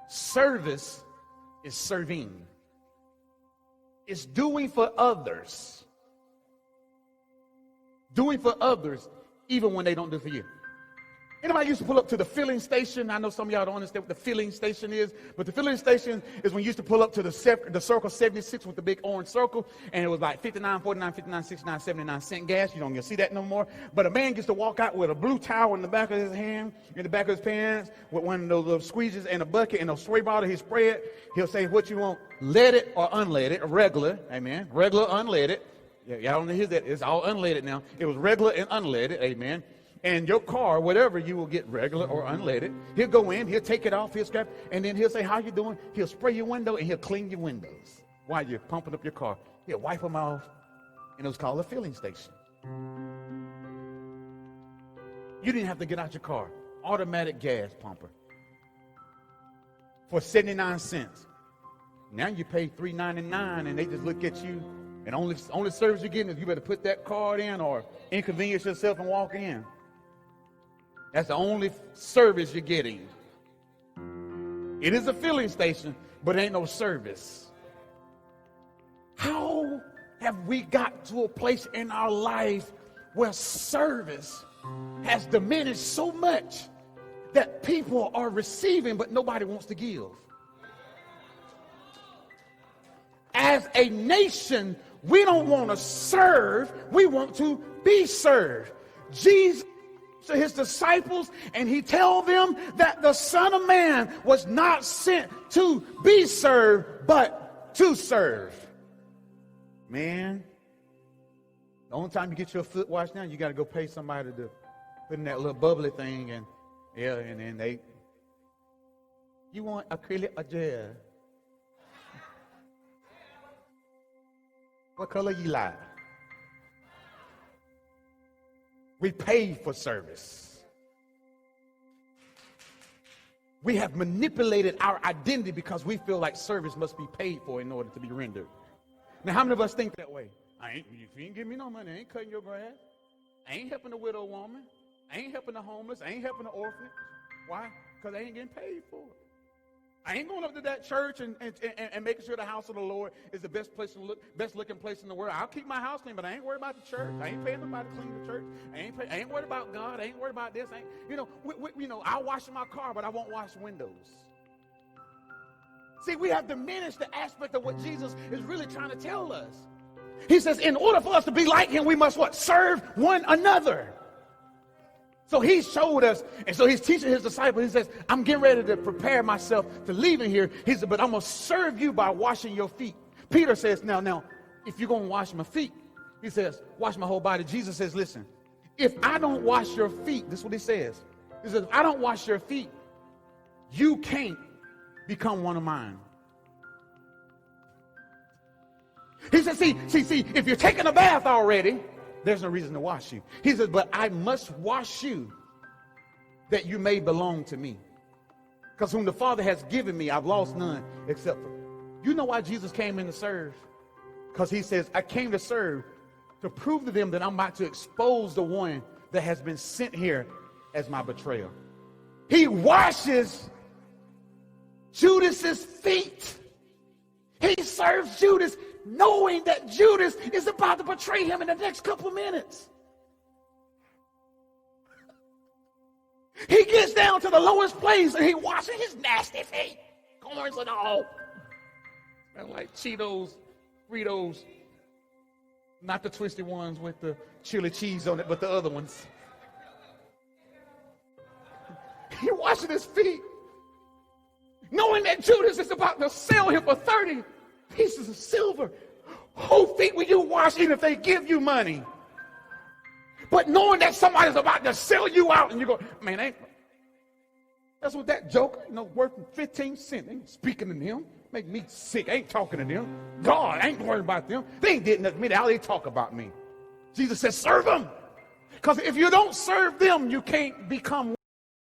Service is serving. It's doing for others. Doing for others even when they don't do for you. Anybody used to pull up to the filling station? I know some of y'all don't understand what the filling station is, but the filling station is when you used to pull up to the circle 76 with the big orange circle, and it was like 59, 49, 59, 69, 79 cent gas. You don't get to see that no more. But a man gets to walk out with a blue towel in the back of his hand, in the back of his pants, with one of those little squeegees and a bucket and a spray bottle. He spray it. He'll say, what you want, leaded or unleaded, regular, amen, regular, unleaded. Yeah, y'all don't hear that. It's all unleaded now. It was regular and unleaded, amen. And your car, whatever, you will get regular or unleaded. He'll go in, he'll take it off, he'll scrap, and then he'll say, how you doing? He'll spray your window and he'll clean your windows while you're pumping up your car. He'll wipe them off, and it was called a filling station. You didn't have to get out your car. Automatic gas pumper for 79 cents. Now you pay $3.99, and they just look at you, and only service you're getting is you better put that card in or inconvenience yourself and walk in. That's the only service you're getting. It is a filling station, but it ain't no service. How have we got to a place in our life where service has diminished so much that people are receiving, but nobody wants to give? As a nation, we don't want to serve, we want to be served. Jesus to his disciples, and he told them that the Son of Man was not sent to be served, but to serve. Man, the only time you get your foot washed now, you got to go pay somebody to put in that little bubbly thing, and yeah, and then they, you want acrylic or gel? What color you like? We pay for service. We have manipulated our identity because we feel like service must be paid for in order to be rendered. Now, how many of us think that way? If you ain't give me no money, I ain't cutting your grass. I ain't helping the widow woman. I ain't helping the homeless. I ain't helping the orphan. Why? Because I ain't getting paid for it. I ain't going up to that church and making sure the house of the Lord is the best looking place in the world. I'll keep my house clean, but I ain't worried about the church. I ain't paying nobody to clean the church. I ain't worried about God. I ain't worried about this. I'll wash my car, but I won't wash windows. See, we have diminished the aspect of what Jesus is really trying to tell us. He says, in order for us to be like him, we must what? Serve one another. So he showed us, and so he's teaching his disciples. He says, I'm getting ready to prepare myself to leave in here. He said, but I'm going to serve you by washing your feet. Peter says, now, if you're going to wash my feet, he says, wash my whole body. Jesus says, listen, if I don't wash your feet, this is what he says. He says, if I don't wash your feet, you can't become one of mine. He says, see, if you're taking a bath already, there's no reason to wash you. He says, but I must wash you that you may belong to me. Because whom the Father has given me, I've lost none except for. You know why Jesus came in to serve? Because he says, I came to serve to prove to them that I'm about to expose the one that has been sent here as my betrayer. He washes Judas's feet. He serves Judas knowing that Judas is about to betray him in the next couple of minutes. He gets down to the lowest place and he washes his nasty feet. Corns and all. Smell like Cheetos, Fritos. Not the twisty ones with the chili cheese on it, but the other ones. He washes his feet, knowing that Judas is about to sell him for 30 pieces of silver. Whose feet will you wash even if they give you money? But knowing that somebody's about to sell you out, and you go, man, that's what that joke, worth 15 cents. Ain't speaking to them. Make me sick. I ain't talking to them. God, I ain't worried about them. They ain't did nothing to me. How they talk about me? Jesus says, serve them. Because if you don't serve them, you can't become